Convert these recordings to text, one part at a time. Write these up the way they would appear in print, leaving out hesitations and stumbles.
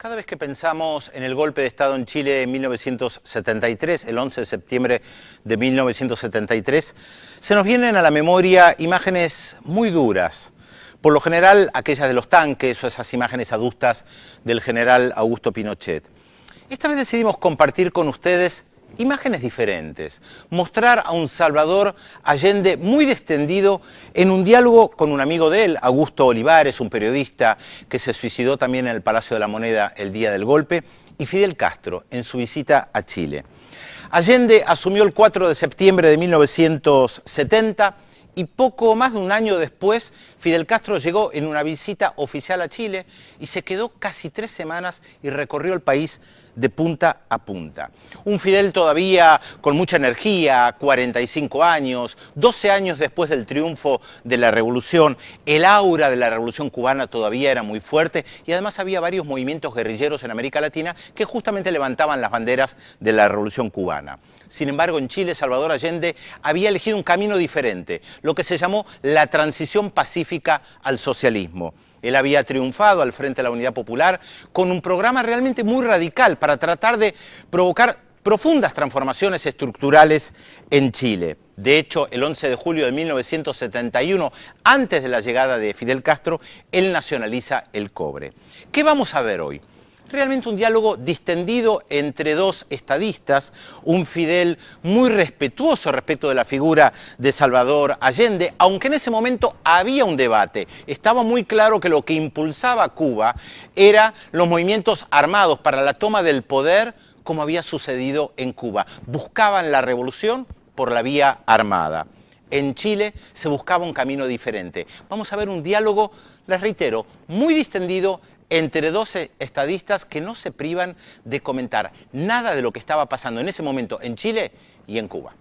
Cada vez que pensamos en el golpe de Estado en Chile en 1973, el 11 de septiembre de 1973, se nos vienen a la memoria imágenes muy duras. Por lo general, aquellas de los tanques o esas imágenes adustas del general Augusto Pinochet. Esta vez decidimos compartir con ustedes imágenes diferentes, mostrar a un Salvador Allende muy distendido en un diálogo con un amigo de él, Augusto Olivares, un periodista que se suicidó también en el Palacio de la Moneda el día del golpe, y Fidel Castro en su visita a Chile. Allende asumió el 4 de septiembre de 1970 y poco más de un año después Fidel Castro llegó en una visita oficial a Chile y se quedó casi 3 semanas y recorrió el país de punta a punta. Un Fidel todavía con mucha energía, 45 años, 12 años después del triunfo de la revolución, el aura de la revolución cubana todavía era muy fuerte y además había varios movimientos guerrilleros en América Latina que justamente levantaban las banderas de la revolución cubana. Sin embargo, en Chile, Salvador Allende había elegido un camino diferente, lo que se llamó la transición pacífica al socialismo. Él había triunfado al Frente de la Unidad Popular con un programa realmente muy radical para tratar de provocar profundas transformaciones estructurales en Chile. De hecho, el 11 de julio de 1971, antes de la llegada de Fidel Castro, él nacionaliza el cobre. ¿Qué vamos a ver hoy? Realmente un diálogo distendido entre dos estadistas, un Fidel muy respetuoso respecto de la figura de Salvador Allende, aunque en ese momento había un debate. Estaba muy claro que lo que impulsaba a Cuba eran los movimientos armados para la toma del poder, como había sucedido en Cuba. Buscaban la revolución por la vía armada. En Chile se buscaba un camino diferente. Vamos a ver un diálogo, les reitero, muy distendido entre dos estadistas que no se privan de comentar nada de lo que estaba pasando en ese momento en Chile y en Cuba.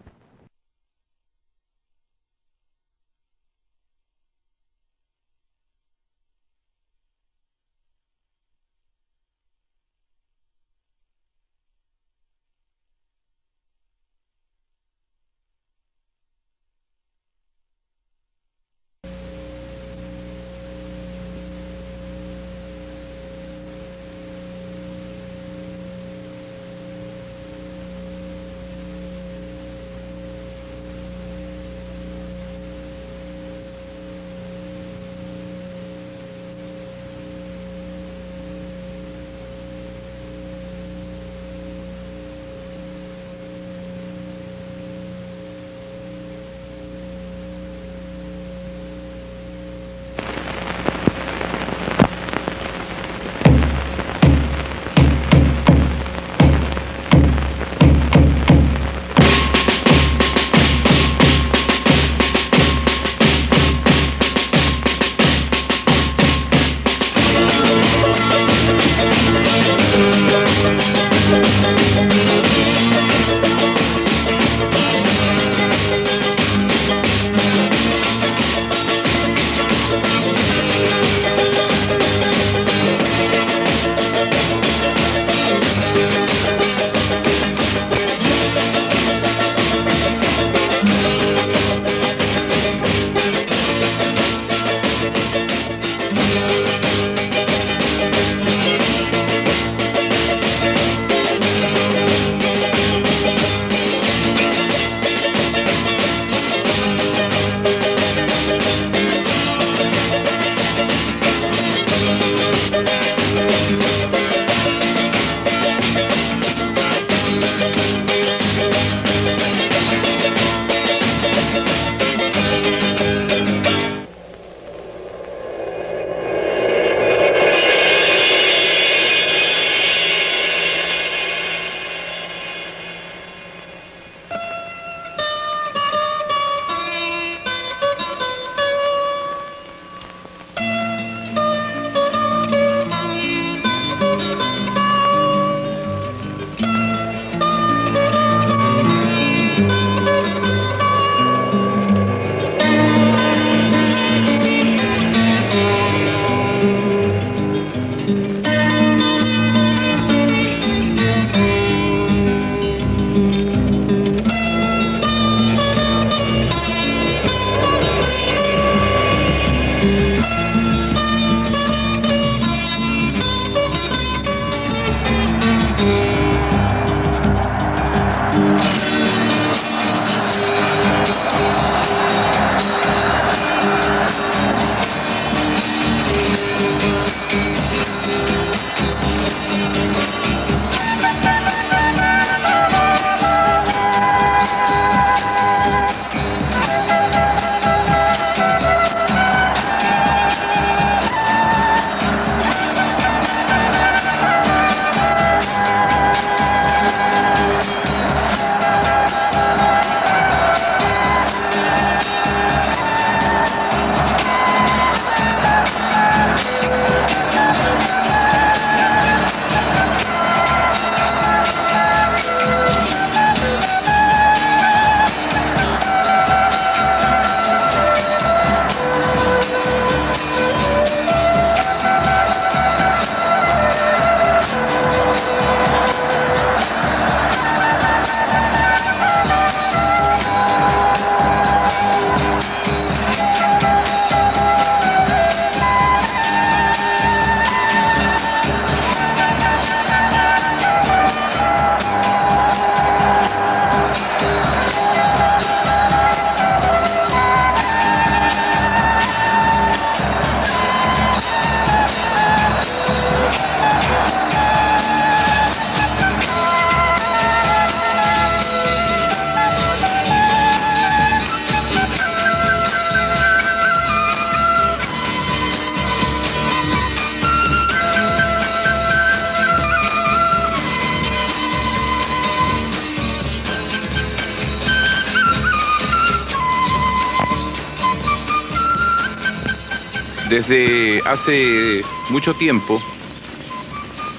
Desde hace mucho tiempo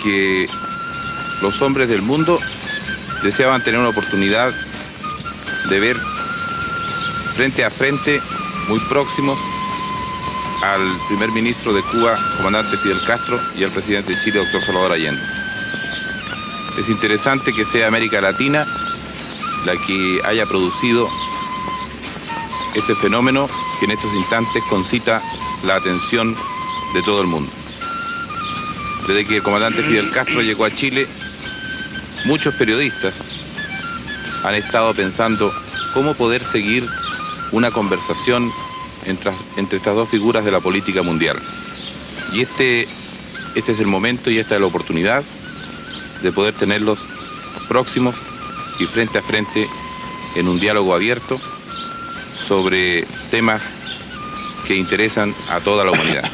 que los hombres del mundo deseaban tener una oportunidad de ver frente a frente, muy próximos, al primer ministro de Cuba, comandante Fidel Castro, y al presidente de Chile, doctor Salvador Allende. Es interesante que sea América Latina la que haya producido este fenómeno que en estos instantes concita la atención de todo el mundo. Desde que el comandante Fidel Castro llegó a Chile, muchos periodistas han estado pensando cómo poder seguir una conversación entre estas dos figuras de la política mundial. Y este es el momento y esta es la oportunidad de poder tenerlos próximos y frente a frente en un diálogo abierto sobre temas que interesan a toda la humanidad.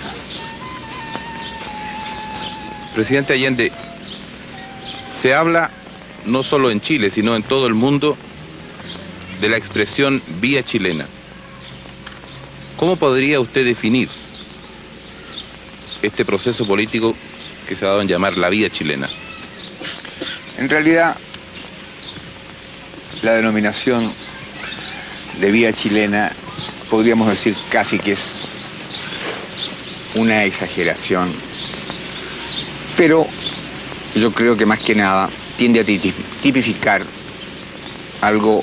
Presidente Allende, se habla no solo en Chile, sino en todo el mundo de la expresión vía chilena. ¿Cómo podría usted definir este proceso político que se ha dado en llamar la vía chilena? En realidad, la denominación de vía chilena podríamos decir casi que es una exageración, pero yo creo que más que nada tiende a tipificar algo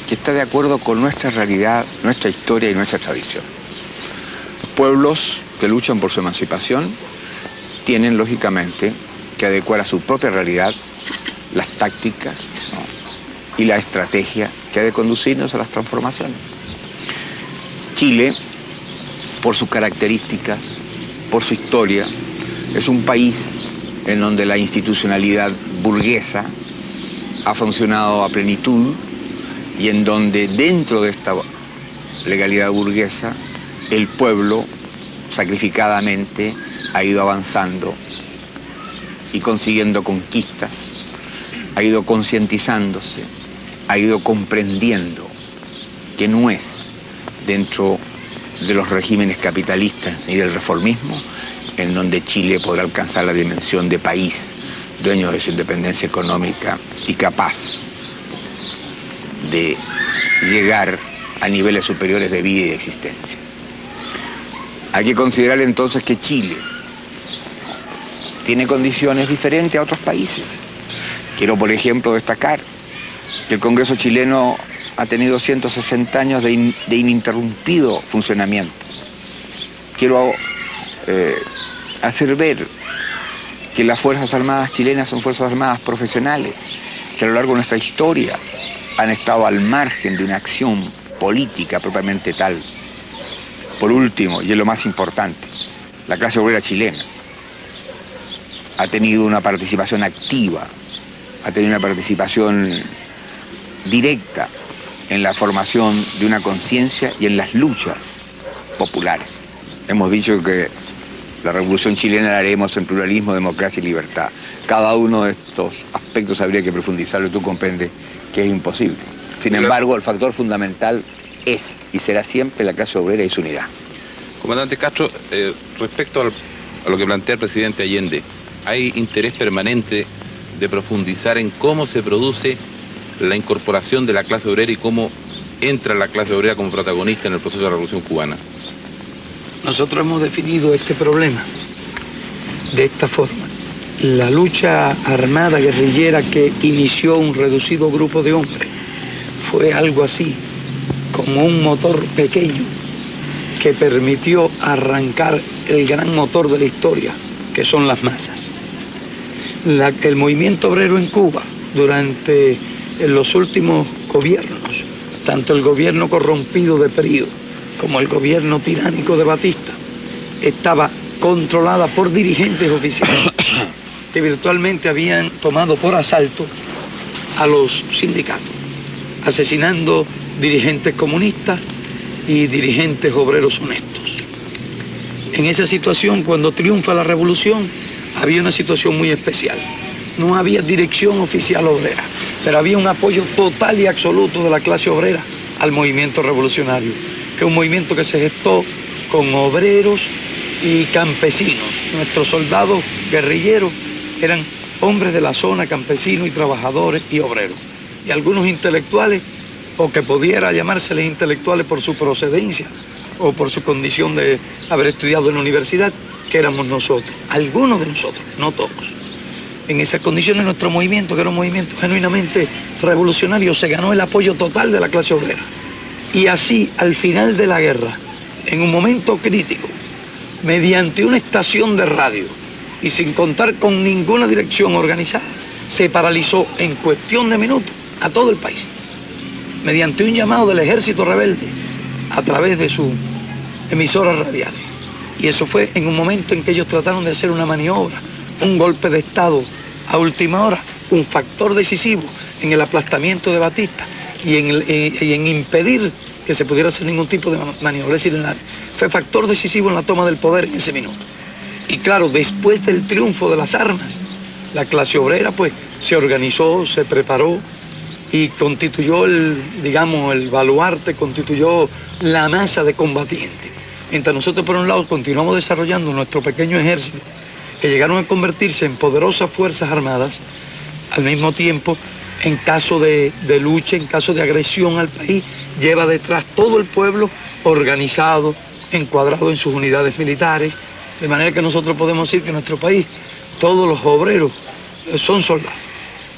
que está de acuerdo con nuestra realidad, nuestra historia y nuestra tradición. Pueblos que luchan por su emancipación tienen lógicamente que adecuar a su propia realidad las tácticas, ¿no?, y la estrategia que ha de conducirnos a las transformaciones. Chile, por sus características, por su historia, es un país en donde la institucionalidad burguesa ha funcionado a plenitud y en donde dentro de esta legalidad burguesa el pueblo sacrificadamente ha ido avanzando y consiguiendo conquistas, ha ido concientizándose, ha ido comprendiendo que no es dentro de los regímenes capitalistas y del reformismo en donde Chile podrá alcanzar la dimensión de país dueño de su independencia económica y capaz de llegar a niveles superiores de vida y de existencia. Hay que considerar entonces que Chile tiene condiciones diferentes a otros países. Quiero, por ejemplo, destacar que el Congreso chileno ha tenido 160 años de ininterrumpido funcionamiento. Quiero hacer ver que las Fuerzas Armadas chilenas son Fuerzas Armadas profesionales, que a lo largo de nuestra historia han estado al margen de una acción política propiamente tal. Por último, y es lo más importante, la clase obrera chilena ha tenido una participación activa, ha tenido una participación directa en la formación de una conciencia y en las luchas populares. Hemos dicho que la revolución chilena la haremos en pluralismo, democracia y libertad. Cada uno de estos aspectos habría que profundizarlo y tú comprendes que es imposible. Sin embargo, el factor fundamental es y será siempre la clase obrera y su unidad. Comandante Castro, respecto a lo que plantea el presidente Allende, ¿hay interés permanente de profundizar en cómo se produce la incorporación de la clase obrera y cómo entra la clase obrera como protagonista en el proceso de la Revolución Cubana? Nosotros hemos definido este problema de esta forma. La lucha armada guerrillera que inició un reducido grupo de hombres fue algo así, como un motor pequeño que permitió arrancar el gran motor de la historia, que son las masas. El movimiento obrero en Cuba, durante los últimos gobiernos, tanto el gobierno corrompido de Prío como el gobierno tiránico de Batista, estaba controlada por dirigentes oficiales que virtualmente habían tomado por asalto a los sindicatos, asesinando dirigentes comunistas y dirigentes obreros honestos. En esa situación, cuando triunfa la revolución, había una situación muy especial. No había dirección oficial obrera, pero había un apoyo total y absoluto de la clase obrera al movimiento revolucionario, que es un movimiento que se gestó con obreros y campesinos. Nuestros soldados guerrilleros eran hombres de la zona, campesinos y trabajadores y obreros. Y algunos intelectuales, o que pudiera llamárseles intelectuales por su procedencia o por su condición de haber estudiado en la universidad, que éramos nosotros, algunos de nosotros, no todos. En esas condiciones nuestro movimiento, que era un movimiento genuinamente revolucionario, se ganó el apoyo total de la clase obrera. Y así, al final de la guerra, en un momento crítico, mediante una estación de radio y sin contar con ninguna dirección organizada, se paralizó en cuestión de minutos a todo el país, mediante un llamado del ejército rebelde a través de sus emisoras radiales. Y eso fue en un momento en que ellos trataron de hacer una maniobra, un golpe de Estado a última hora, un factor decisivo en el aplastamiento de Batista y en impedir que se pudiera hacer ningún tipo de maniobra. Es decir, fue factor decisivo en la toma del poder en ese minuto. Y claro, después del triunfo de las armas, la clase obrera pues se organizó, se preparó y constituyó el baluarte, constituyó la masa de combatientes. Mientras nosotros por un lado continuamos desarrollando nuestro pequeño ejército, que llegaron a convertirse en poderosas fuerzas armadas, al mismo tiempo, en caso de lucha, en caso de agresión al país, lleva detrás todo el pueblo organizado, encuadrado en sus unidades militares, de manera que nosotros podemos decir que en nuestro país todos los obreros son soldados.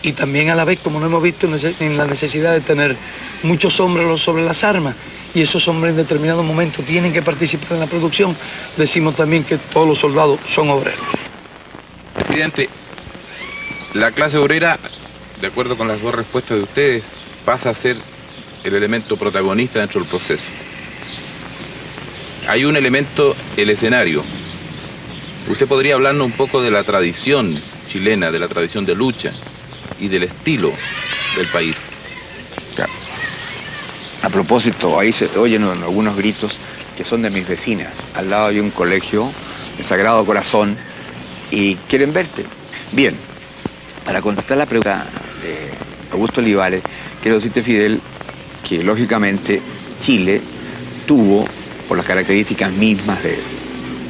Y también a la vez, como no hemos visto en la necesidad de tener muchos hombres sobre las armas, y esos hombres en determinado momento tienen que participar en la producción, decimos también que todos los soldados son obreros. Presidente, la clase obrera, de acuerdo con las dos respuestas de ustedes, pasa a ser el elemento protagonista dentro del proceso. Hay un elemento, el escenario. ¿Usted podría hablarnos un poco de la tradición chilena, de la tradición de lucha y del estilo del país? Claro. A propósito, ahí se oyen algunos gritos que son de mis vecinas. Al lado hay un colegio, el Sagrado Corazón, y quieren verte. Bien, para contestar la pregunta de Augusto Olivares, quiero decirte, Fidel, que lógicamente Chile tuvo, por las características mismas de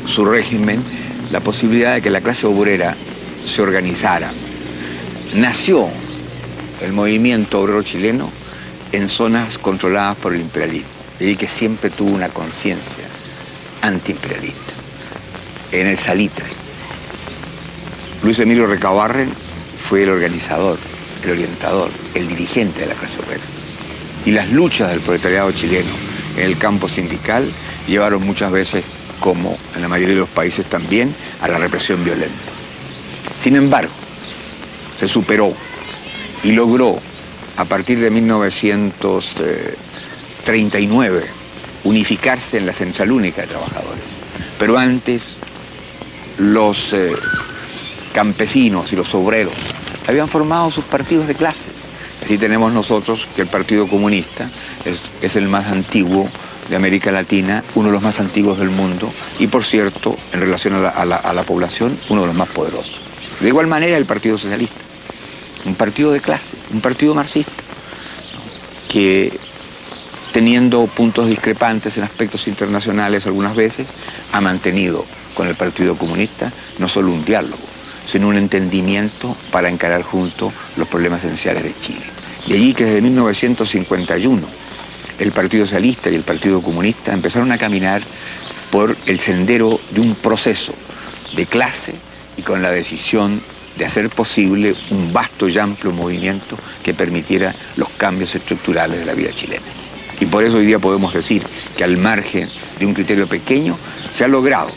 su régimen, la posibilidad de que la clase obrera se organizara. Nació el movimiento obrero chileno en zonas controladas por el imperialismo, y que siempre tuvo una conciencia antiimperialista. En el Salitre, Luis Emilio Recabarren fue el organizador, el orientador, el dirigente de la clase obrera. Y las luchas del proletariado chileno en el campo sindical llevaron muchas veces, como en la mayoría de los países también, a la represión violenta. Sin embargo, se superó y logró, a partir de 1939, unificarse en la Central Única de Trabajadores. Pero antes, los campesinos y los obreros habían formado sus partidos de clase. Así tenemos nosotros que el Partido Comunista es el más antiguo de América Latina, uno de los más antiguos del mundo y, por cierto, en relación a la población, uno de los más poderosos. De igual manera el Partido Socialista, un partido de clase, un partido marxista, que teniendo puntos discrepantes en aspectos internacionales algunas veces, ha mantenido con el Partido Comunista no solo un diálogo, sino un entendimiento para encarar juntos los problemas esenciales de Chile. De allí que desde 1951 el Partido Socialista y el Partido Comunista empezaron a caminar por el sendero de un proceso de clase y con la decisión de hacer posible un vasto y amplio movimiento que permitiera los cambios estructurales de la vida chilena. Y por eso hoy día podemos decir que al margen de un criterio pequeño se ha logrado,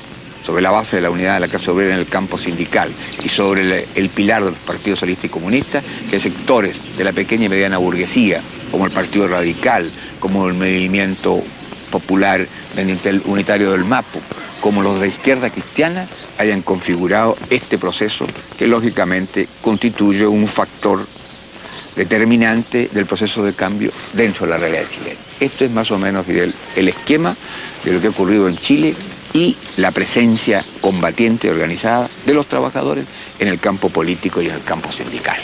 sobre la base de la unidad de la clase obrera en el campo sindical y sobre el pilar de los partidos socialista y comunista, que sectores de la pequeña y mediana burguesía, como el Partido Radical, como el Movimiento Popular Unitario del Mapu, como los de la izquierda cristiana, hayan configurado este proceso que lógicamente constituye un factor determinante del proceso de cambio dentro de la realidad chilena. Esto es más o menos, Fidel, el esquema de lo que ha ocurrido en Chile y la presencia combatiente y organizada de los trabajadores en el campo político y en el campo sindical.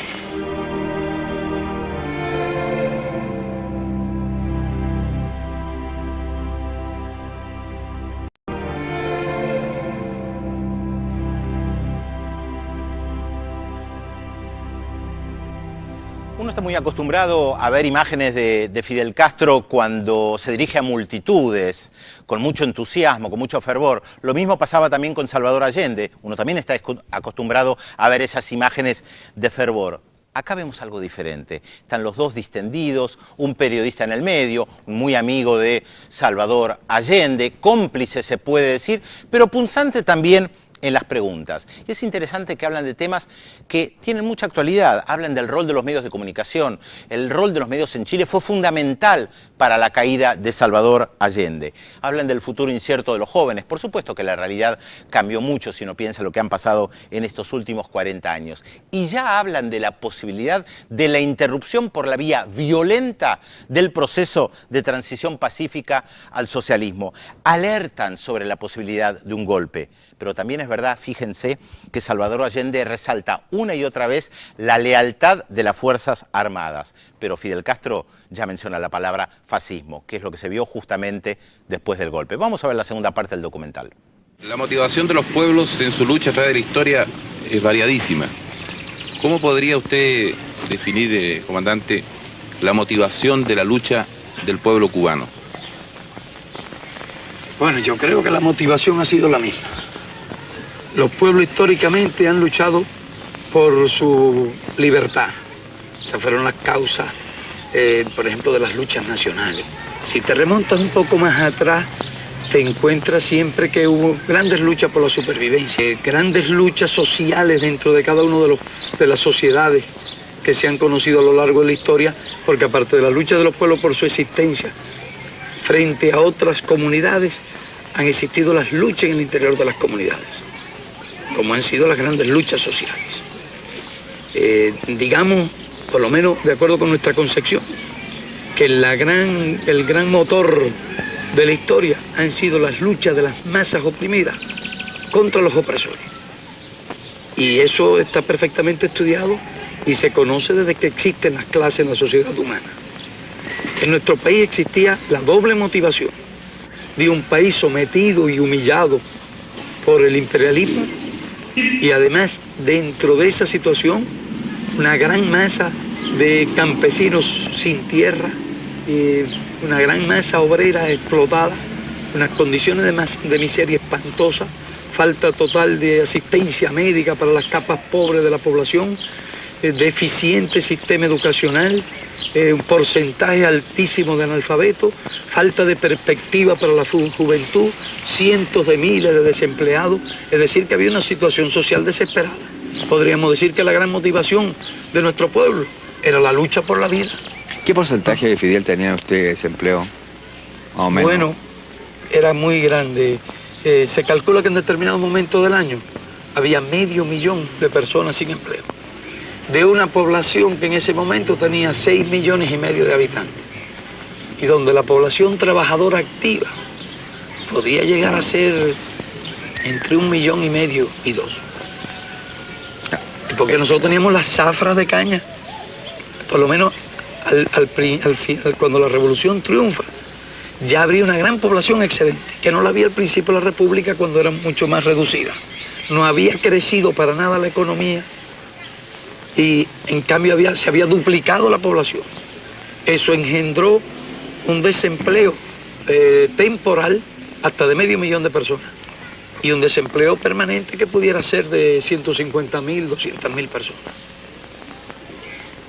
está muy acostumbrado a ver imágenes de Fidel Castro cuando se dirige a multitudes, con mucho entusiasmo, con mucho fervor. Lo mismo pasaba también con Salvador Allende. Uno también está acostumbrado a ver esas imágenes de fervor. Acá vemos algo diferente. Están los dos distendidos, un periodista en el medio, muy amigo de Salvador Allende, cómplice se puede decir, pero punzante también en las preguntas. Y es interesante que hablan de temas que tienen mucha actualidad. Hablan del rol de los medios de comunicación. El rol de los medios en Chile fue fundamental para la caída de Salvador Allende. Hablan del futuro incierto de los jóvenes. Por supuesto que la realidad cambió mucho si uno piensa lo que han pasado en estos últimos 40 años. Y ya hablan de la posibilidad de la interrupción por la vía violenta del proceso de transición pacífica al socialismo. Alertan sobre la posibilidad de un golpe. Pero también es verdad, fíjense, que Salvador Allende resalta una y otra vez la lealtad de las Fuerzas Armadas. Pero Fidel Castro ya menciona la palabra fascismo, que es lo que se vio justamente después del golpe. Vamos a ver la segunda parte del documental. La motivación de los pueblos en su lucha a través de la historia es variadísima. ¿Cómo podría usted definir, comandante, la motivación de la lucha del pueblo cubano? Bueno, yo creo que la motivación ha sido la misma. Los pueblos históricamente han luchado por su libertad. Esas fueron las causas, por ejemplo, de las luchas nacionales. Si te remontas un poco más atrás, te encuentras siempre que hubo grandes luchas por la supervivencia, grandes luchas sociales dentro de cada uno de las sociedades que se han conocido a lo largo de la historia, porque aparte de la lucha de los pueblos por su existencia, frente a otras comunidades, han existido las luchas en el interior de las comunidades, como han sido las grandes luchas sociales. Digamos, por lo menos de acuerdo con nuestra concepción, que el gran motor de la historia han sido las luchas de las masas oprimidas contra los opresores. Y eso está perfectamente estudiado y se conoce desde que existen las clases en la sociedad humana. En nuestro país existía la doble motivación de un país sometido y humillado por el imperialismo, y además dentro de esa situación una gran masa de campesinos sin tierra, una gran masa obrera explotada, unas condiciones de miseria espantosa, falta total de asistencia médica para las capas pobres de la población, deficiente sistema educacional, un porcentaje altísimo de analfabetos, falta de perspectiva para la juventud, cientos de miles de desempleados, es decir, que había una situación social desesperada. Podríamos decir que la gran motivación de nuestro pueblo era la lucha por la vida. ¿Qué porcentaje de Fidel tenía usted de desempleo? Más o menos. Bueno, era muy grande. Se calcula que en determinado momento del año había 500.000 de personas sin empleo, de una población que en ese momento tenía 6,5 millones de habitantes, y donde la población trabajadora activa podía llegar a ser entre 1,5 millones y 2. Porque nosotros teníamos las zafras de caña, por lo menos cuando la revolución triunfa, ya habría una gran población excedente, que no la había al principio de la República, cuando era mucho más reducida. No había crecido para nada la economía, y en cambio se había duplicado la población. Eso engendró un desempleo temporal hasta de 500.000 de personas, y un desempleo permanente que pudiera ser de 150.000, 200.000 personas.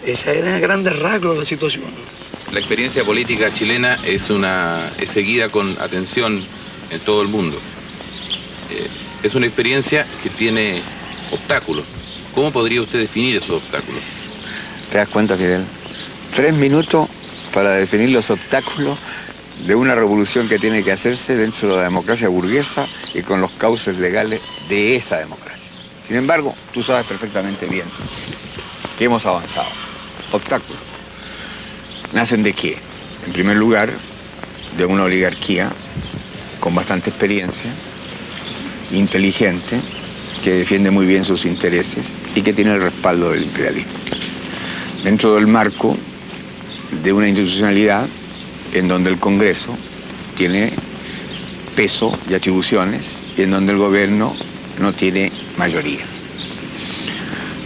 Esa era a grandes rasgos la situación. La experiencia política chilena es seguida con atención en todo el mundo. Es una experiencia que tiene obstáculos. ¿Cómo podría usted definir esos obstáculos? ¿Te das cuenta, Fidel? 3 minutos para definir los obstáculos de una revolución que tiene que hacerse dentro de la democracia burguesa y con los cauces legales de esa democracia. Sin embargo, tú sabes perfectamente bien que hemos avanzado. Obstáculos. ¿Nacen de qué? En primer lugar, de una oligarquía con bastante experiencia, inteligente, que defiende muy bien sus intereses y que tiene el respaldo del imperialismo. Dentro del marco de una institucionalidad en donde el Congreso tiene peso y atribuciones y en donde el gobierno no tiene mayoría.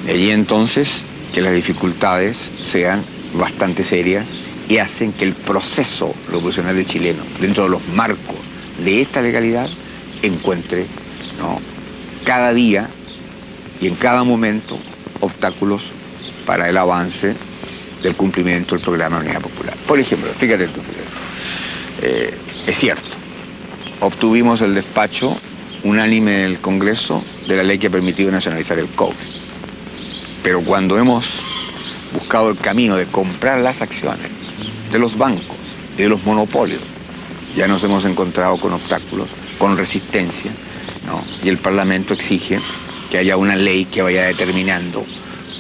De allí entonces que las dificultades sean bastante serias y hacen que el proceso revolucionario chileno, dentro de los marcos de esta legalidad, encuentre, ¿no?, cada día y en cada momento obstáculos para el avance del cumplimiento del programa de Unidad Popular. Por ejemplo, fíjate tú, es cierto, obtuvimos el despacho unánime del Congreso de la ley que ha permitido nacionalizar el cobre. Pero cuando hemos buscado el camino de comprar las acciones de los bancos y de los monopolios, ya nos hemos encontrado con obstáculos, con resistencia, ¿no? Y el Parlamento exige que haya una ley que vaya determinando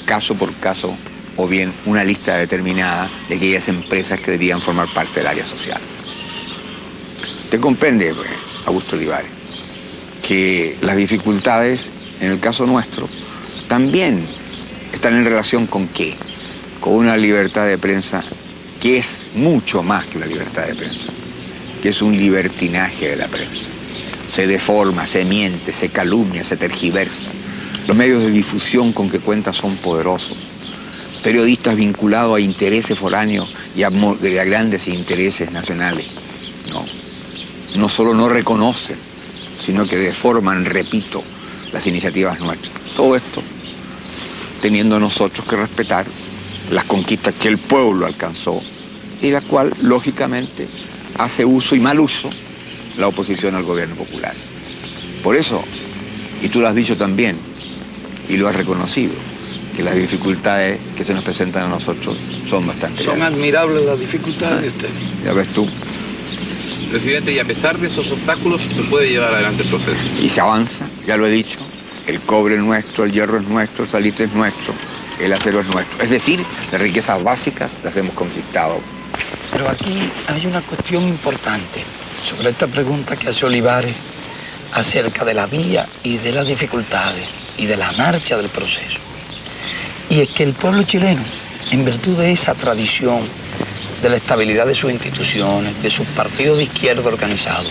caso por caso o bien una lista determinada de aquellas empresas que deberían formar parte del área social. Usted comprende, pues, Augusto Olivares, que las dificultades en el caso nuestro también están en relación con ¿qué? Con una libertad de prensa que es mucho más que una libertad de prensa, que es un libertinaje de la prensa. Se deforma, se miente, se calumnia, se tergiversa. Los medios de difusión con que cuenta son poderosos. Periodistas vinculados a intereses foráneos y a grandes intereses nacionales, no solo no reconocen, sino que deforman, repito, las iniciativas nuestras. Todo esto teniendo nosotros que respetar las conquistas que el pueblo alcanzó y la cual, lógicamente, hace uso y mal uso la oposición al gobierno popular. Por eso, y tú lo has dicho también, y lo has reconocido, que las dificultades que se nos presentan a nosotros son bastante Son grandes. admirables las dificultades de ustedes. Ya ves tú. Presidente, y a pesar de esos obstáculos se puede llevar adelante el proceso. Y se avanza, ya lo he dicho, el cobre es nuestro, el hierro es nuestro, el salitre es nuestro, el acero es nuestro. Es decir, las riquezas básicas las hemos conquistado. Pero aquí hay una cuestión importante sobre esta pregunta que hace Olivares acerca de la vía y de las dificultades y de la marcha del proceso. Y es que el pueblo chileno, en virtud de esa tradición, de la estabilidad de sus instituciones, de sus partidos de izquierda organizados,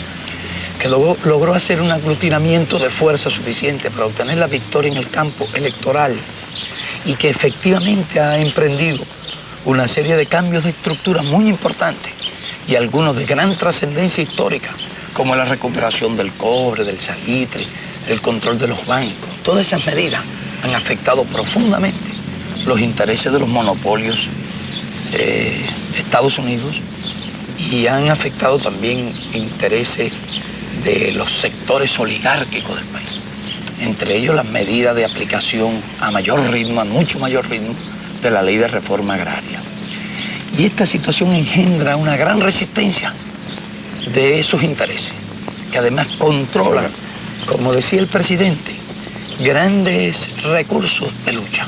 que logró hacer un aglutinamiento de fuerza suficiente para obtener la victoria en el campo electoral y que efectivamente ha emprendido una serie de cambios de estructura muy importantes y algunos de gran trascendencia histórica, como la recuperación del cobre, del salitre, el control de los bancos. Todas esas medidas han afectado profundamente los intereses de los monopolios de Estados Unidos y han afectado también intereses de los sectores oligárquicos del país. Entre ellos las medidas de aplicación a mayor ritmo, a mucho mayor ritmo, de la ley de reforma agraria. Y esta situación engendra una gran resistencia de esos intereses, que además controlan, como decía el presidente, grandes recursos de lucha.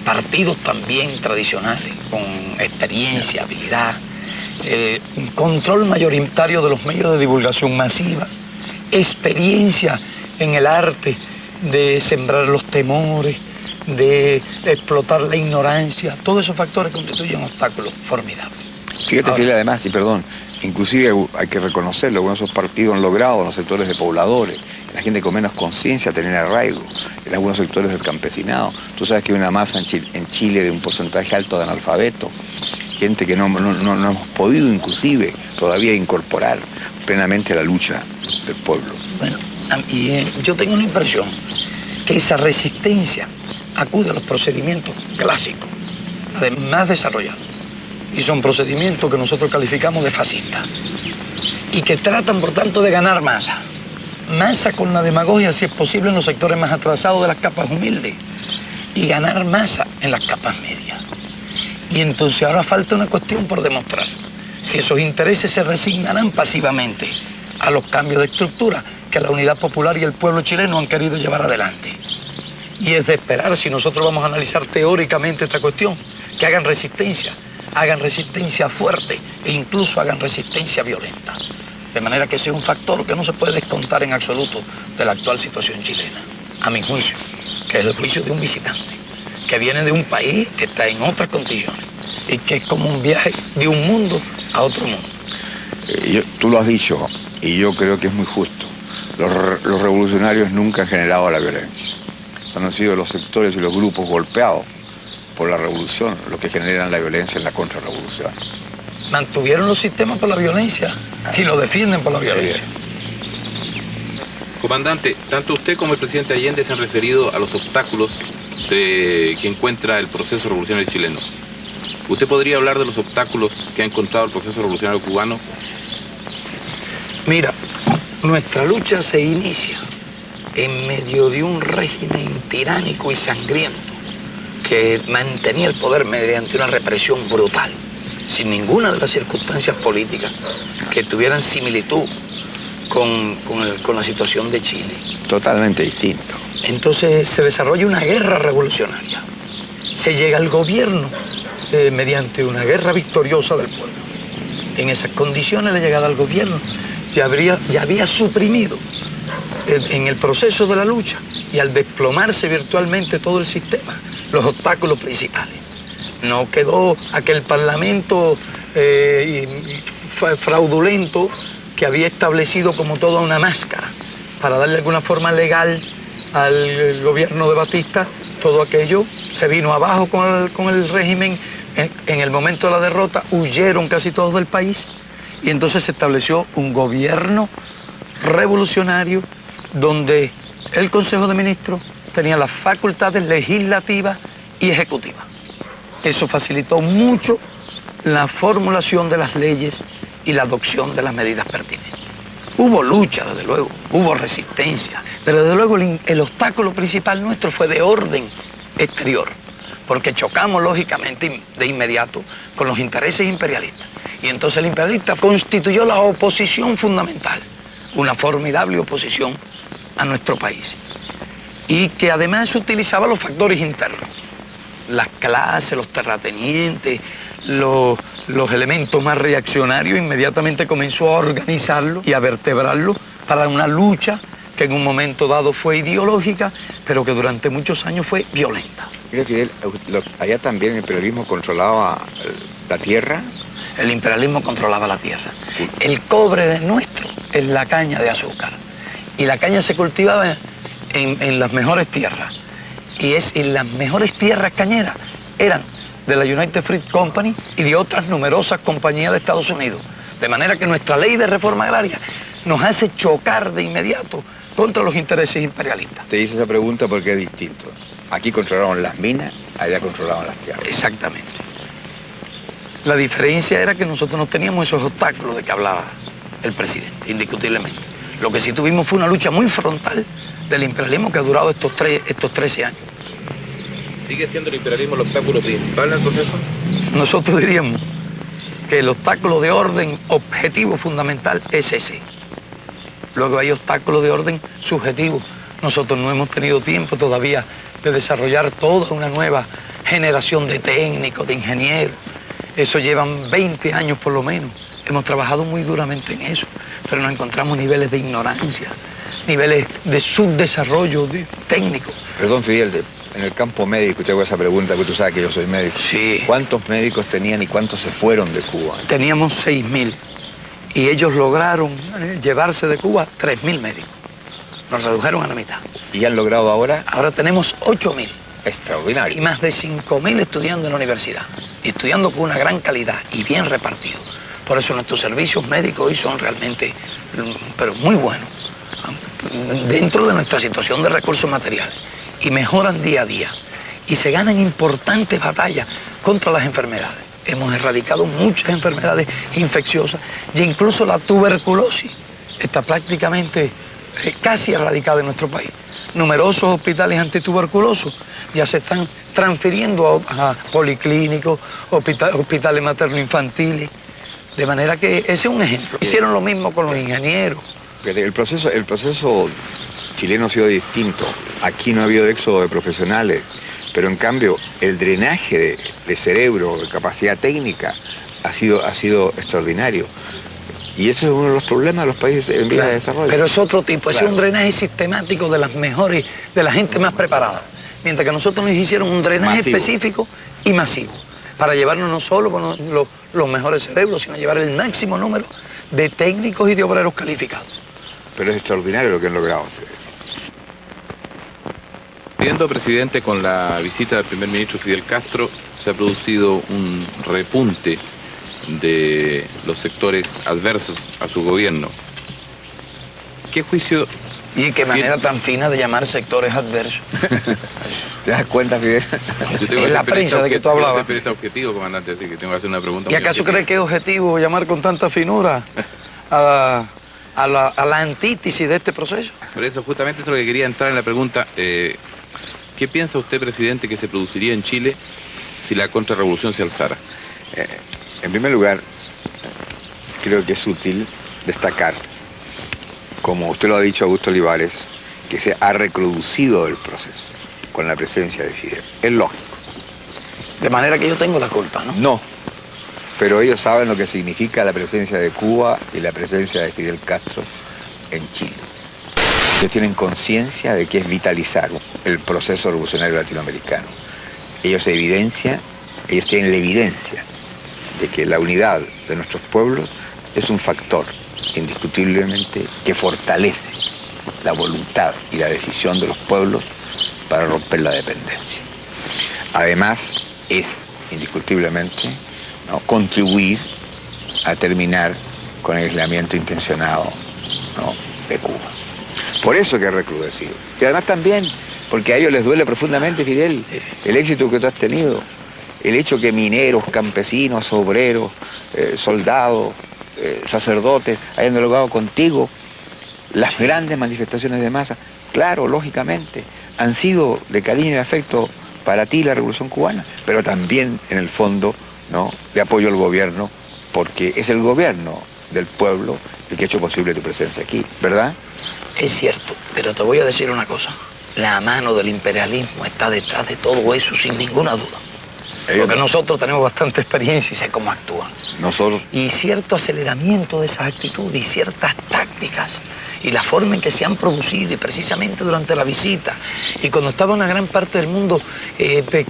Partidos también tradicionales, con experiencia, habilidad, control mayoritario de los medios de divulgación masiva, experiencia en el arte de sembrar los temores, de explotar la ignorancia. Todos esos factores constituyen obstáculos formidables. Fíjate, Fidel, además, y perdón, inclusive hay que reconocerlo, algunos de esos partidos han logrado en los sectores de pobladores, en la gente con menos conciencia, tener arraigo, en algunos sectores del campesinado. Tú sabes que hay una masa en Chile de un porcentaje alto de analfabetos, gente que no hemos podido inclusive todavía incorporar plenamente a la lucha del pueblo. Bueno, y yo tengo una impresión que esa resistencia acude a los procedimientos clásicos, además desarrollados. Y son procedimientos que nosotros calificamos de fascistas. Y que tratan, por tanto, de ganar masa. Masa con la demagogia, si es posible, en los sectores más atrasados de las capas humildes. Y ganar masa en las capas medias. Y entonces ahora falta una cuestión por demostrar. Si esos intereses se resignarán pasivamente a los cambios de estructura que la Unidad Popular y el pueblo chileno han querido llevar adelante. Y es de esperar, si nosotros vamos a analizar teóricamente esta cuestión, que hagan resistencia fuerte e incluso hagan resistencia violenta. De manera que sea un factor que no se puede descontar en absoluto de la actual situación chilena, a mi juicio, que es el juicio de un visitante, que viene de un país que está en otras condiciones y que es como un viaje de un mundo a otro mundo. Tú lo has dicho y yo creo que es muy justo. Los revolucionarios nunca han generado la violencia. Han sido los sectores y los grupos golpeados por la revolución, lo que generan la violencia en la contrarrevolución. Mantuvieron los sistemas por la violencia y lo defienden por la violencia. Comandante, tanto usted como el presidente Allende se han referido a los obstáculos que encuentra el proceso revolucionario chileno. ¿Usted podría hablar de los obstáculos que ha encontrado el proceso revolucionario cubano? Mira, nuestra lucha se inicia en medio de un régimen tiránico y sangriento que mantenía el poder mediante una represión brutal, sin ninguna de las circunstancias políticas que tuvieran similitud con la situación de Chile. Totalmente distinto. Entonces se desarrolla una guerra revolucionaria. Se llega al gobierno mediante una guerra victoriosa del pueblo. En esas condiciones de llegada al gobierno ya había suprimido en el proceso de la lucha y al desplomarse virtualmente todo el sistema, los obstáculos principales. No quedó aquel parlamento fraudulento que había establecido como toda una máscara para darle alguna forma legal al gobierno de Batista. Todo aquello se vino abajo con el régimen. En el momento de la derrota huyeron casi todos del país y entonces se estableció un gobierno revolucionario donde el Consejo de Ministros tenía las facultades legislativas y ejecutivas. Eso facilitó mucho la formulación de las leyes y la adopción de las medidas pertinentes. Hubo lucha, desde luego, hubo resistencia, pero desde luego el obstáculo principal nuestro fue de orden exterior, porque chocamos lógicamente de inmediato con los intereses imperialistas. Y entonces el imperialista constituyó la oposición fundamental, una formidable oposición a nuestro país, y que además utilizaba los factores internos, las clases, los terratenientes, los elementos más reaccionarios. Inmediatamente comenzó a organizarlo y a vertebrarlo para una lucha que en un momento dado fue ideológica, pero que durante muchos años fue violenta. Mira, Fidel, allá también el imperialismo controlaba la tierra. El imperialismo controlaba la tierra. El cobre de nuestro es la caña de azúcar. Y la caña se cultivaba en las mejores tierras. Y las mejores tierras cañeras eran de la United Fruit Company y de otras numerosas compañías de Estados Unidos. De manera que nuestra ley de reforma agraria nos hace chocar de inmediato contra los intereses imperialistas. Te hice esa pregunta porque es distinto. Aquí controlaban las minas, allá controlaban las tierras. Exactamente. La diferencia era que nosotros no teníamos esos obstáculos de que hablaba el presidente, indiscutiblemente. Lo que sí tuvimos fue una lucha muy frontal del imperialismo que ha durado estos 13 años. ¿Sigue siendo el imperialismo el obstáculo principal en el proceso? Nosotros diríamos que el obstáculo de orden objetivo fundamental es ese. Luego hay obstáculos de orden subjetivo. Nosotros no hemos tenido tiempo todavía de desarrollar toda una nueva generación de técnicos, de ingenieros. Eso llevan 20 años por lo menos. Hemos trabajado muy duramente en eso, pero nos encontramos niveles de ignorancia, niveles de subdesarrollo técnico. Perdón, Fidel, en el campo médico, te hago esa pregunta, porque tú sabes que yo soy médico. Sí. ¿Cuántos médicos tenían y cuántos se fueron de Cuba? Teníamos 6.000 y ellos lograron llevarse de Cuba 3.000 médicos. Nos redujeron a la mitad. ¿Y han logrado ahora? Ahora tenemos 8.000. Extraordinario. Y más de 5.000 estudiando en la universidad, y estudiando con una gran calidad y bien repartidos. Por eso nuestros servicios médicos hoy son realmente, pero muy buenos, dentro de nuestra situación de recursos materiales, y mejoran día a día, y se ganan importantes batallas contra las enfermedades. Hemos erradicado muchas enfermedades infecciosas, e incluso la tuberculosis está prácticamente casi erradicada en nuestro país. Numerosos hospitales antituberculosos ya se están transfiriendo a policlínicos, hospitales materno-infantiles, de manera que ese es un ejemplo. Hicieron lo mismo con los ingenieros. El proceso chileno ha sido distinto. Aquí no ha habido éxodo de profesionales, pero en cambio el drenaje de cerebro, de capacidad técnica, ha sido extraordinario. Y ese es uno de los problemas de los países en vías de desarrollo. Pero es otro tipo, Claro. Es un drenaje sistemático de las mejores, de la gente más preparada. Mientras que nosotros nos hicieron un drenaje Masivo. específico y masivo, para llevarnos no solo con los mejores cerebros, sino llevar el máximo número de técnicos y de obreros calificados. Pero es extraordinario lo que han logrado ustedes. Coincidiendo, presidente, con la visita del primer ministro Fidel Castro, se ha producido un repunte de los sectores adversos a su gobierno. ¿Qué juicio? Y qué manera tan fina de llamar sectores adversos. ¿Te das cuenta, Fidel? Es la prensa de que tú hablabas. Yo tengo objetivo, comandante, así que tengo que hacer una pregunta. ¿Y acaso cree que es objetivo llamar con tanta finura a la antítesis de este proceso? Por eso, justamente, eso es lo que quería entrar en la pregunta. ¿Qué piensa usted, presidente, que se produciría en Chile si la contrarrevolución se alzara? En primer lugar, creo que es útil destacar, como usted lo ha dicho, Augusto Olivares, que se ha recrudecido el proceso con la presencia de Fidel. Es lógico. De manera que yo tengo la culpa, ¿no? No, pero ellos saben lo que significa la presencia de Cuba y la presencia de Fidel Castro en Chile. Ellos tienen conciencia de que es vitalizar el proceso revolucionario latinoamericano. Ellos tienen la evidencia de que la unidad de nuestros pueblos es un factor indiscutiblemente que fortalece la voluntad y la decisión de los pueblos para romper la dependencia. Además, es indiscutiblemente, ¿no?, contribuir a terminar con el aislamiento intencionado, ¿no?, de Cuba. Por eso que ha recrudecido. Y además también porque a ellos les duele profundamente, Fidel, el éxito que tú has tenido. El hecho que mineros, campesinos, obreros, soldados, sacerdotes hayan dialogado contigo, las grandes manifestaciones de masa, claro, lógicamente, han sido de cariño y de afecto para ti la Revolución Cubana, pero también en el fondo, ¿no?, de apoyo al gobierno, porque es el gobierno del pueblo el que ha hecho posible tu presencia aquí, ¿verdad? Es cierto, pero te voy a decir una cosa. La mano del imperialismo está detrás de todo eso, sin ninguna duda. Porque nosotros tenemos bastante experiencia y sé cómo actúan. Nosotros. Y cierto aceleramiento de esas actitudes y ciertas tácticas y la forma en que se han producido, y precisamente durante la visita, y cuando estaba una gran parte del mundo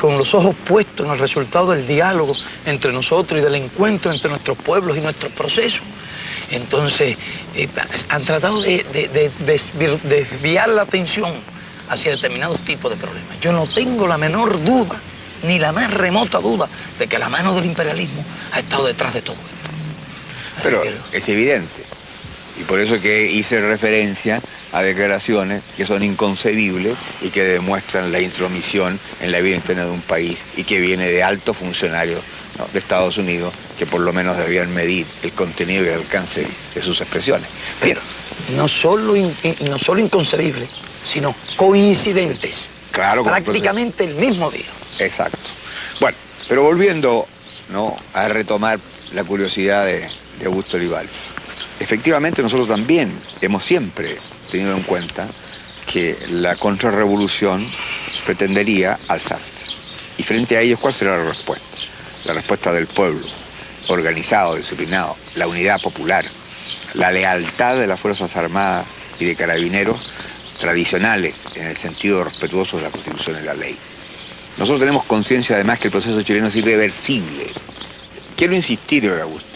con los ojos puestos en el resultado del diálogo entre nosotros y del encuentro entre nuestros pueblos y nuestros procesos. Entonces, han tratado de desviar la atención hacia determinados tipos de problemas. Yo no tengo la menor duda, ni la más remota duda, de que la mano del imperialismo ha estado detrás de todo esto. Pero es evidente, y por eso que hice referencia a declaraciones que son inconcebibles y que demuestran la intromisión en la vida interna de un país y que viene de altos funcionarios, ¿no?, de Estados Unidos, que por lo menos debían medir el contenido y el alcance de sus expresiones. Pero no solo inconcebibles, sino coincidentes. Claro, prácticamente el mismo día. Exacto. Bueno, pero volviendo, ¿no?, a retomar la curiosidad de Augusto Olivares. Efectivamente, nosotros también hemos siempre tenido en cuenta que la contrarrevolución pretendería alzarse. Y frente a ellos, ¿cuál será la respuesta? La respuesta del pueblo, organizado, disciplinado, la unidad popular, la lealtad de las Fuerzas Armadas y de Carabineros tradicionales, en el sentido respetuoso de la Constitución y la ley. Nosotros tenemos conciencia además que el proceso chileno es irreversible. Quiero insistir, Augusto.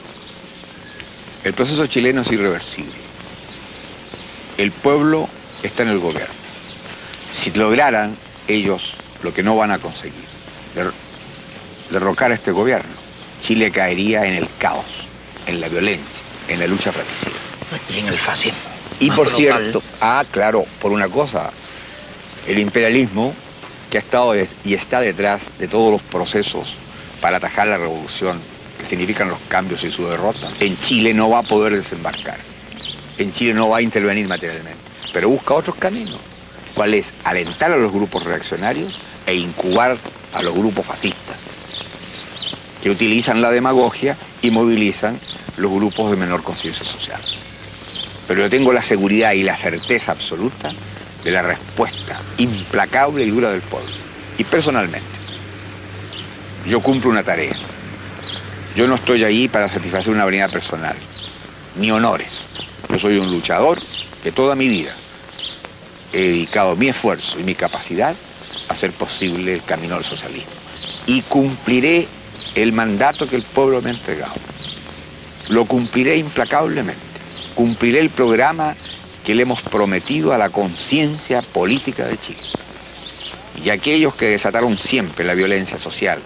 El proceso chileno es irreversible. El pueblo está en el gobierno. Si lograran ellos lo que no van a conseguir, derrocar a este gobierno, Chile caería en el caos, en la violencia, en la lucha fratricida. Y en el fascismo. Y por cierto, claro, por una cosa, el imperialismo que ha estado y está detrás de todos los procesos para atajar la revolución, que significan los cambios y su derrota, en Chile no va a poder desembarcar. En Chile no va a intervenir materialmente, pero busca otros caminos. ¿Cuál es? Alentar a los grupos reaccionarios e incubar a los grupos fascistas, que utilizan la demagogia y movilizan los grupos de menor conciencia social. Pero yo tengo la seguridad y la certeza absoluta de la respuesta implacable y dura del pueblo. Y personalmente, yo cumplo una tarea. Yo no estoy allí para satisfacer una vanidad personal, ni honores. Yo soy un luchador que toda mi vida he dedicado mi esfuerzo y mi capacidad a hacer posible el camino al socialismo. Y cumpliré el mandato que el pueblo me ha entregado. Lo cumpliré implacablemente. Cumpliré el programa que le hemos prometido a la conciencia política de Chile. Y aquellos que desataron siempre la violencia social,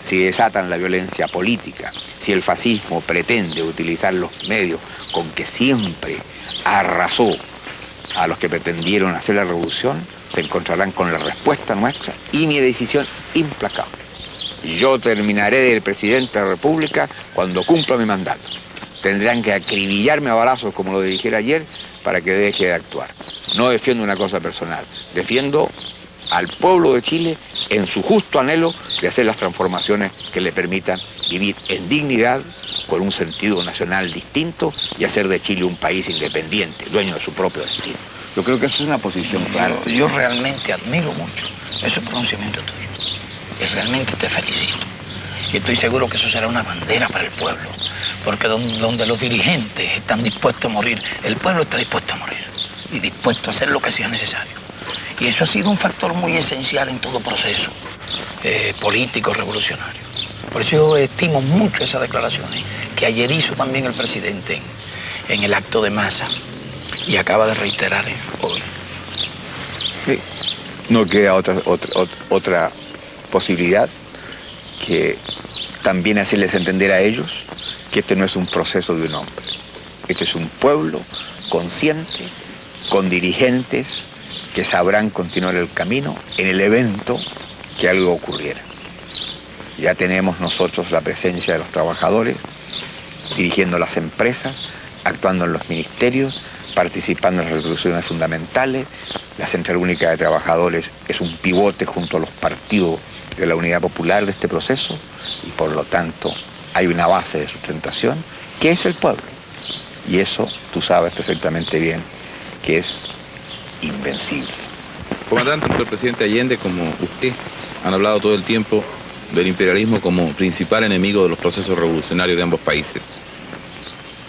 si desatan la violencia política, si el fascismo pretende utilizar los medios con que siempre arrasó a los que pretendieron hacer la revolución, se encontrarán con la respuesta nuestra y mi decisión implacable. Yo terminaré de presidente de la República cuando cumpla mi mandato. Tendrán que acribillarme a balazos, como lo dijera ayer, para que deje de actuar. No defiendo una cosa personal, defiendo al pueblo de Chile en su justo anhelo de hacer las transformaciones que le permitan vivir en dignidad, con un sentido nacional distinto y hacer de Chile un país independiente, dueño de su propio destino. Yo creo que eso es una posición clara. Yo realmente admiro mucho ese pronunciamiento tuyo y realmente te felicito. Y estoy seguro que eso será una bandera para el pueblo, porque donde los dirigentes están dispuestos a morir, el pueblo está dispuesto a morir y dispuesto a hacer lo que sea necesario. Y eso ha sido un factor muy esencial en todo proceso político revolucionario. Por eso yo estimo mucho esas declaraciones que ayer hizo también el presidente en el acto de masa y acaba de reiterar hoy. Sí. No queda otra posibilidad que también hacerles entender a ellos que este no es un proceso de un hombre. Este es un pueblo consciente, con dirigentes que sabrán continuar el camino en el evento que algo ocurriera. Ya tenemos nosotros la presencia de los trabajadores, dirigiendo las empresas, actuando en los ministerios, participando en las resoluciones fundamentales. La Central Única de Trabajadores es un pivote junto a los partidos de la Unidad Popular de este proceso y por lo tanto hay una base de sustentación que es el pueblo. Y eso tú sabes perfectamente bien que es invencible. Comandante, tanto el presidente Allende como usted han hablado todo el tiempo del imperialismo como principal enemigo de los procesos revolucionarios de ambos países.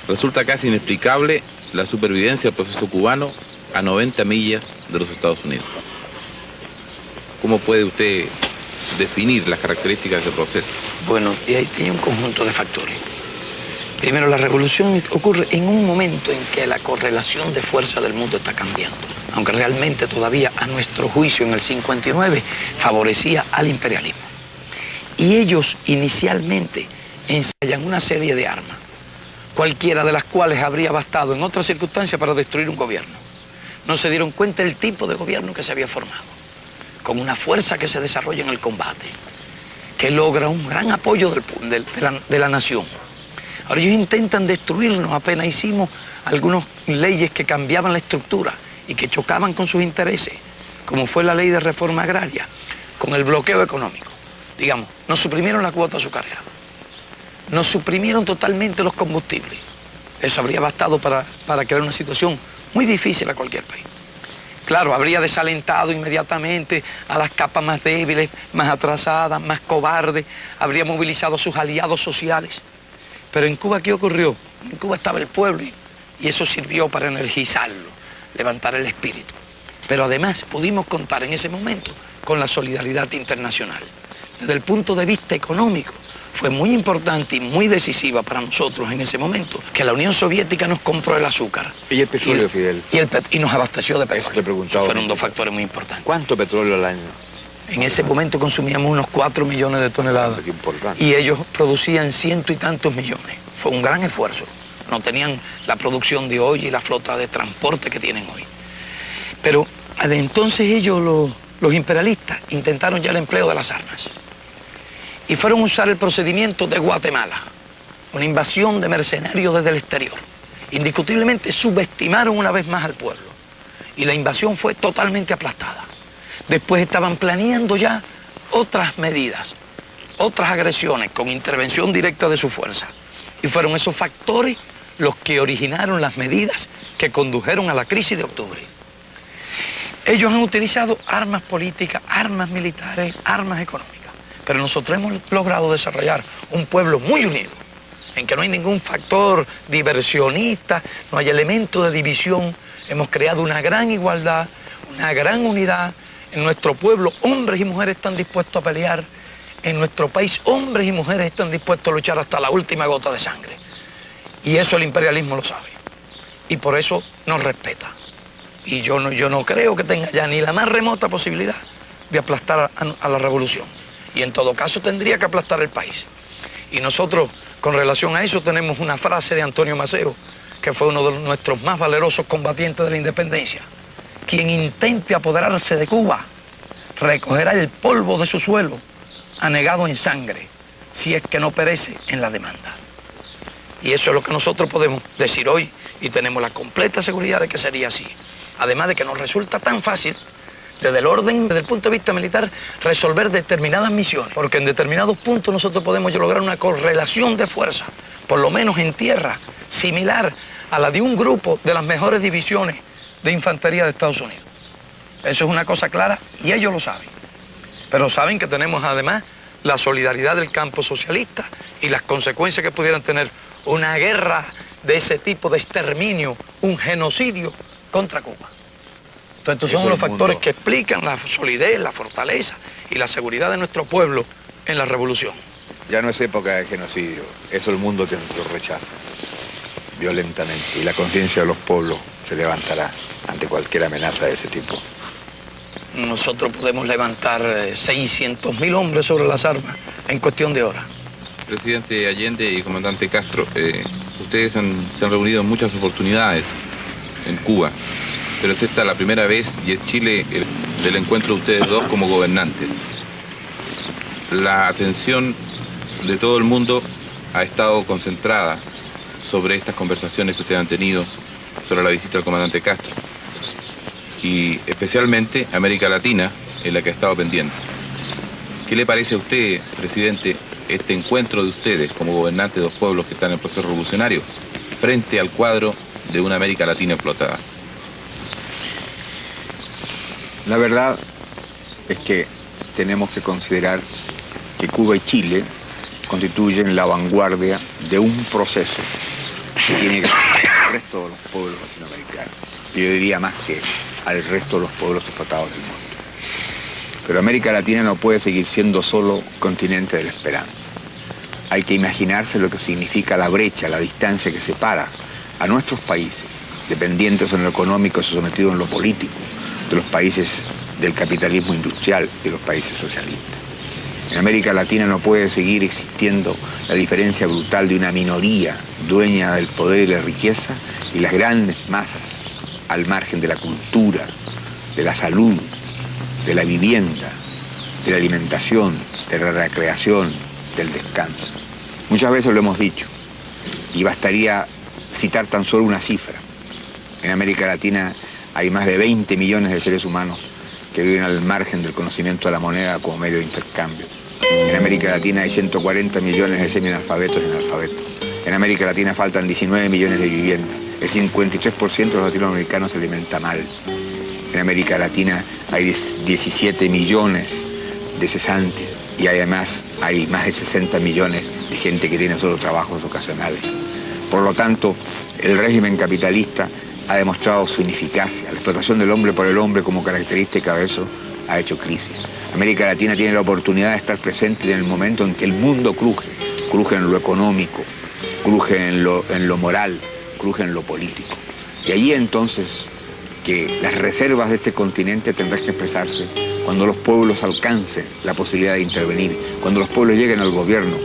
Resulta casi inexplicable la supervivencia del proceso cubano a 90 millas de los Estados Unidos. ¿Cómo puede usted definir las características de ese proceso? Bueno, y ahí tiene un conjunto de factores. Primero, la revolución ocurre en un momento en que la correlación de fuerza del mundo está cambiando, aunque realmente todavía a nuestro juicio en el 59 favorecía al imperialismo. Y ellos inicialmente ensayan una serie de armas, cualquiera de las cuales habría bastado en otras circunstancias para destruir un gobierno. No se dieron cuenta del tipo de gobierno que se había formado, con una fuerza que se desarrolla en el combate, que logra un gran apoyo de la nación. Ahora ellos intentan destruirnos, apenas hicimos algunas leyes que cambiaban la estructura y que chocaban con sus intereses, como fue la ley de reforma agraria, con el bloqueo económico. Digamos, nos suprimieron la cuota azucarera, nos suprimieron totalmente los combustibles. Eso habría bastado para crear una situación muy difícil a cualquier país. Claro, habría desalentado inmediatamente a las capas más débiles, más atrasadas, más cobardes, habría movilizado a sus aliados sociales. Pero en Cuba, ¿qué ocurrió? En Cuba estaba el pueblo y eso sirvió para energizarlo, levantar el espíritu. Pero además pudimos contar en ese momento con la solidaridad internacional. Desde el punto de vista económico, fue muy importante y muy decisiva para nosotros en ese momento que la Unión Soviética nos compró el azúcar. ¿Y el petróleo, Fidel? Y nos abasteció de petróleo. Eso te preguntaba. Fueron dos factores muy importantes. ¿Cuánto petróleo al año? En ese momento consumíamos unos 4 millones de toneladas. Qué importante. Y ellos producían 100 y tantos millones. Fue un gran esfuerzo. No tenían la producción de hoy y la flota de transporte que tienen hoy. Pero entonces ellos, los imperialistas, intentaron ya el empleo de las armas. Y fueron a usar el procedimiento de Guatemala, una invasión de mercenarios desde el exterior. Indiscutiblemente subestimaron una vez más al pueblo. Y la invasión fue totalmente aplastada. Después estaban planeando ya otras medidas, otras agresiones con intervención directa de su fuerza. Y fueron esos factores los que originaron las medidas que condujeron a la crisis de octubre. Ellos han utilizado armas políticas, armas militares, armas económicas. Pero nosotros hemos logrado desarrollar un pueblo muy unido, en que no hay ningún factor diversionista, no hay elemento de división. Hemos creado una gran igualdad, una gran unidad. En nuestro pueblo, hombres y mujeres están dispuestos a pelear. En nuestro país, hombres y mujeres están dispuestos a luchar hasta la última gota de sangre. Y eso el imperialismo lo sabe. Y por eso nos respeta. Y yo no creo que tenga ya ni la más remota posibilidad de aplastar a la revolución. Y en todo caso tendría que aplastar el país. Y nosotros, con relación a eso, tenemos una frase de Antonio Maceo, que fue uno de nuestros más valerosos combatientes de la independencia. Quien intente apoderarse de Cuba, recogerá el polvo de su suelo, anegado en sangre, si es que no perece en la demanda. Y eso es lo que nosotros podemos decir hoy, y tenemos la completa seguridad de que sería así. Además de que nos resulta tan fácil, desde el orden, desde el punto de vista militar, resolver determinadas misiones, porque en determinados puntos nosotros podemos lograr una correlación de fuerza, por lo menos en tierra, similar a la de un grupo de las mejores divisiones de infantería de Estados Unidos. Eso es una cosa clara y ellos lo saben. Pero saben que tenemos además la solidaridad del campo socialista y las consecuencias que pudieran tener una guerra de ese tipo de exterminio, un genocidio contra Cuba. Entonces estos son los factores que explican la solidez, la fortaleza y la seguridad de nuestro pueblo en la revolución. Ya no es época de genocidio, eso el mundo te lo rechaza violentamente y la conciencia de los pueblos se levantará ante cualquier amenaza de ese tipo. Nosotros podemos levantar 600.000 hombres sobre las armas en cuestión de horas. Presidente Allende y comandante Castro, ustedes se han reunido en muchas oportunidades en Cuba, pero es esta la primera vez y es Chile el encuentro de ustedes dos como gobernantes. La atención de todo el mundo ha estado concentrada sobre estas conversaciones que ustedes han tenido, sobre la visita al comandante Castro, y especialmente América Latina, en la que ha estado pendiente. ¿Qué le parece a usted, presidente, este encuentro de ustedes como gobernantes de dos pueblos que están en el proceso revolucionario frente al cuadro de una América Latina explotada? La verdad es que tenemos que considerar que Cuba y Chile constituyen la vanguardia de un proceso que tiene que afectar al resto de los pueblos latinoamericanos. Yo diría más que al resto de los pueblos explotados del mundo. Pero América Latina no puede seguir siendo solo continente de la esperanza. Hay que imaginarse lo que significa la brecha, la distancia que separa a nuestros países, dependientes en lo económico y sometidos en lo político, de los países del capitalismo industrial y de los países socialistas. En América Latina no puede seguir existiendo la diferencia brutal de una minoría dueña del poder y la riqueza y las grandes masas al margen de la cultura, de la salud, de la vivienda, de la alimentación, de la recreación, del descanso. Muchas veces lo hemos dicho, y bastaría citar tan solo una cifra. En América Latina hay más de 20 millones de seres humanos que viven al margen del conocimiento de la moneda como medio de intercambio. En América Latina hay 140 millones de semianalfabetos y analfabetos. En América Latina faltan 19 millones de viviendas. El 53% de los latinoamericanos se alimenta mal. En América Latina hay 17 millones de cesantes y además hay más de 60 millones de gente que tiene solo trabajos ocasionales. Por lo tanto, el régimen capitalista ha demostrado su ineficacia. La explotación del hombre por el hombre como característica de eso ha hecho crisis. América Latina tiene la oportunidad de estar presente en el momento en que el mundo cruje en lo económico, cruje en lo moral, cruje en lo político. Y allí entonces que las reservas de este continente tendrán que expresarse cuando los pueblos alcancen la posibilidad de intervenir, cuando los pueblos lleguen al gobierno,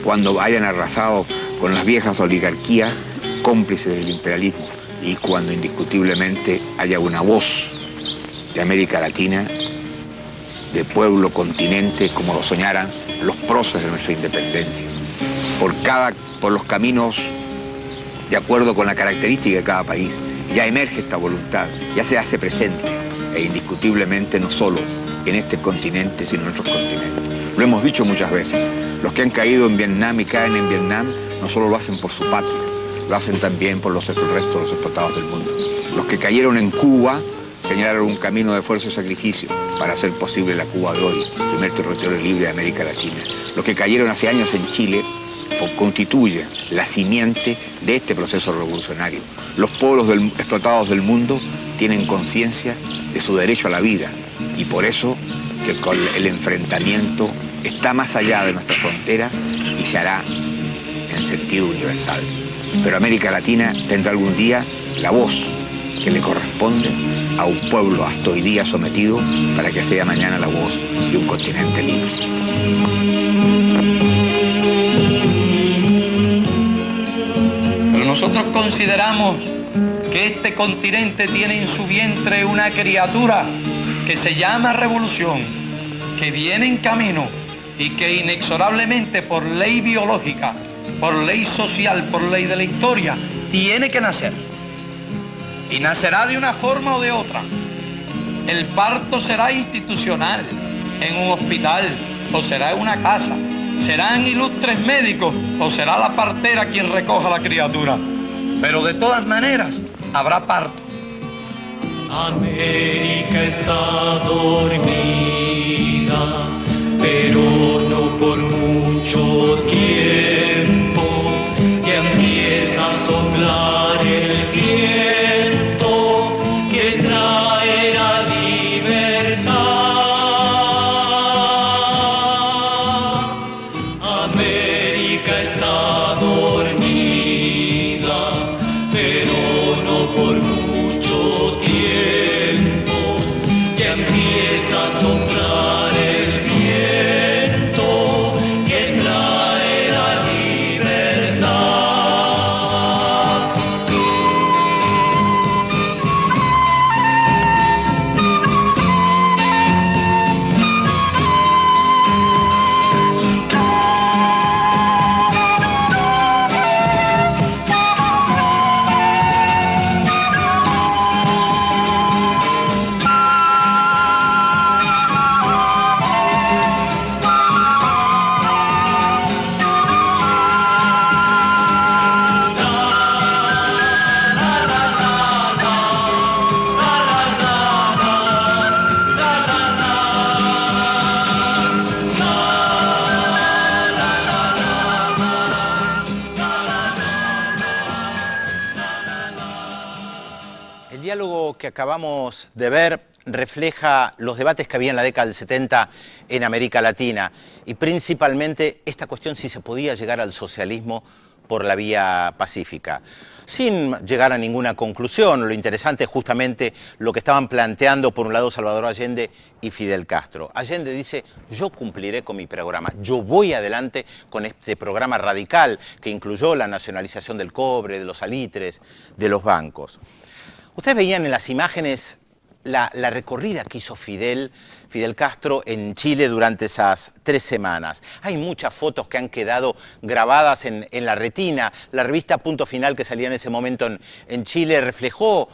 cuando hayan arrasado con las viejas oligarquías cómplices del imperialismo y cuando indiscutiblemente haya una voz de América Latina, de pueblo, continente, como lo soñaran los próceres de nuestra independencia. Por los caminos de acuerdo con la característica de cada país, ya emerge esta voluntad, ya se hace presente, e indiscutiblemente no solo en este continente, sino en otros continentes. Lo hemos dicho muchas veces, los que han caído en Vietnam y caen en Vietnam, no solo lo hacen por su patria, lo hacen también por el resto de los explotados del mundo. Los que cayeron en Cuba señalaron un camino de esfuerzo y sacrificio para hacer posible la Cuba de hoy, el primer territorio libre de América Latina. Los que cayeron hace años en Chile constituyen la simiente de este proceso revolucionario. Los pueblos explotados del mundo tienen conciencia de su derecho a la vida y por eso que el enfrentamiento está más allá de nuestra frontera y se hará en sentido universal. Pero América Latina tendrá algún día la voz que le corresponde a un pueblo hasta hoy día sometido para que sea mañana la voz de un continente libre. Pero nosotros consideramos que este continente tiene en su vientre una criatura que se llama revolución, que viene en camino y que inexorablemente por ley biológica, por ley social, por ley de la historia, tiene que nacer. Y nacerá de una forma o de otra. El parto será institucional, en un hospital, o será en una casa. Serán ilustres médicos, o será la partera quien recoja la criatura. Pero de todas maneras, habrá parto. América está dormida, pero no por mucho tiempo. Ya empieza a soplar el viento que trae la libertad. América está dormida, pero no por mucho tiempo. Ya empieza a soplar el viento que trae la libertad. El diálogo que acabamos de ver refleja los debates que había en la década del 70 en América Latina y principalmente esta cuestión si se podía llegar al socialismo por la vía pacífica. Sin llegar a ninguna conclusión, lo interesante es justamente lo que estaban planteando por un lado Salvador Allende y Fidel Castro. Allende dice, yo cumpliré con mi programa, yo voy adelante con este programa radical que incluyó la nacionalización del cobre, de los salitres, de los bancos. Ustedes veían en las imágenes la recorrida que hizo Fidel Castro en Chile durante esas 3 semanas. Hay muchas fotos que han quedado grabadas en la retina. La revista Punto Final, que salía en ese momento en Chile,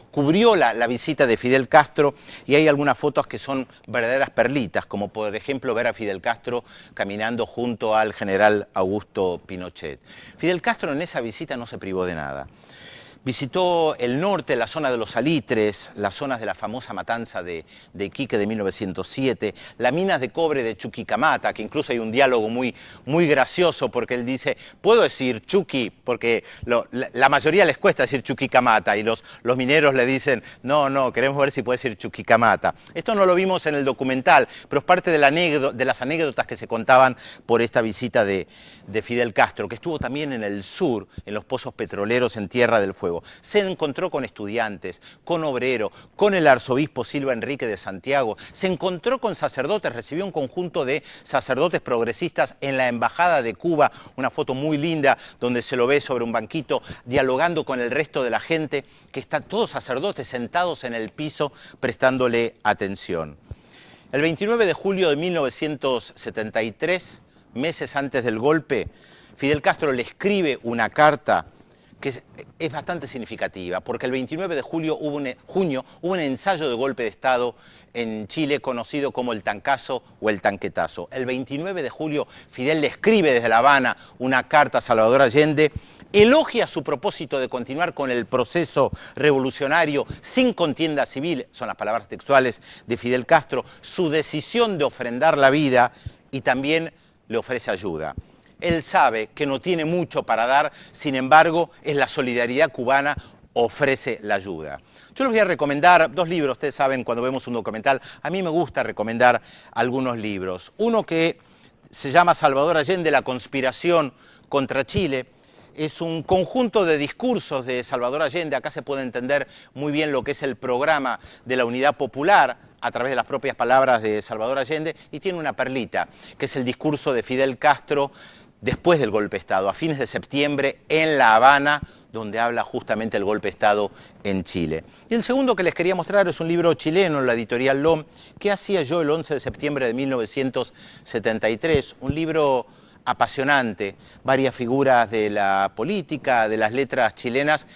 cubrió la visita de Fidel Castro, y hay algunas fotos que son verdaderas perlitas, como por ejemplo ver a Fidel Castro caminando junto al general Augusto Pinochet. Fidel Castro en esa visita no se privó de nada. Visitó el norte, la zona de los salitres, las zonas de la famosa matanza de Iquique de 1907, las minas de cobre de Chuquicamata, que incluso hay un diálogo muy gracioso porque él dice, puedo decir Chuqui, porque la mayoría les cuesta decir Chuquicamata y los mineros le dicen, no, queremos ver si puede decir Chuquicamata. Esto no lo vimos en el documental, pero es parte de las anécdotas que se contaban por esta visita de Fidel Castro, que estuvo también en el sur, en los pozos petroleros en Tierra del Fuego. Se encontró con estudiantes, con obreros, con el arzobispo Silva Enrique de Santiago, se encontró con sacerdotes, recibió un conjunto de sacerdotes progresistas en la Embajada de Cuba, una foto muy linda donde se lo ve sobre un banquito dialogando con el resto de la gente, que están todos sacerdotes sentados en el piso prestándole atención. El 29 de julio de 1973, meses antes del golpe, Fidel Castro le escribe una carta que es bastante significativa, porque el 29 de junio hubo un ensayo de golpe de Estado en Chile conocido como el tancazo o el tanquetazo. El 29 de julio Fidel le escribe desde La Habana una carta a Salvador Allende, elogia su propósito de continuar con el proceso revolucionario sin contienda civil, son las palabras textuales de Fidel Castro, su decisión de ofrendar la vida, y también le ofrece ayuda. Él sabe que no tiene mucho para dar, sin embargo, es la solidaridad cubana, ofrece la ayuda. Yo les voy a recomendar 2 libros, ustedes saben, cuando vemos un documental, a mí me gusta recomendar algunos libros. Uno que se llama Salvador Allende, la conspiración contra Chile, es un conjunto de discursos de Salvador Allende. Acá se puede entender muy bien lo que es el programa de la Unidad Popular a través de las propias palabras de Salvador Allende, y tiene una perlita, que es el discurso de Fidel Castro después del golpe de Estado, a fines de septiembre en La Habana, donde habla justamente del golpe de Estado en Chile. Y el segundo que les quería mostrar es un libro chileno, la editorial LOM, ¿Qué hacía yo el 11 de septiembre de 1973? Un libro apasionante, varias figuras de la política, de las letras chilenas,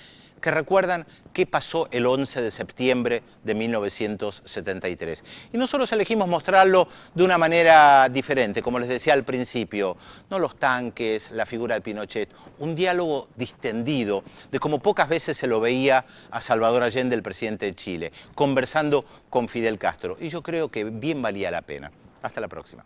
que recuerdan qué pasó el 11 de septiembre de 1973. Y nosotros elegimos mostrarlo de una manera diferente, como les decía al principio, no los tanques, la figura de Pinochet, un diálogo distendido, de como pocas veces se lo veía a Salvador Allende, el presidente de Chile, conversando con Fidel Castro. Y yo creo que bien valía la pena. Hasta la próxima.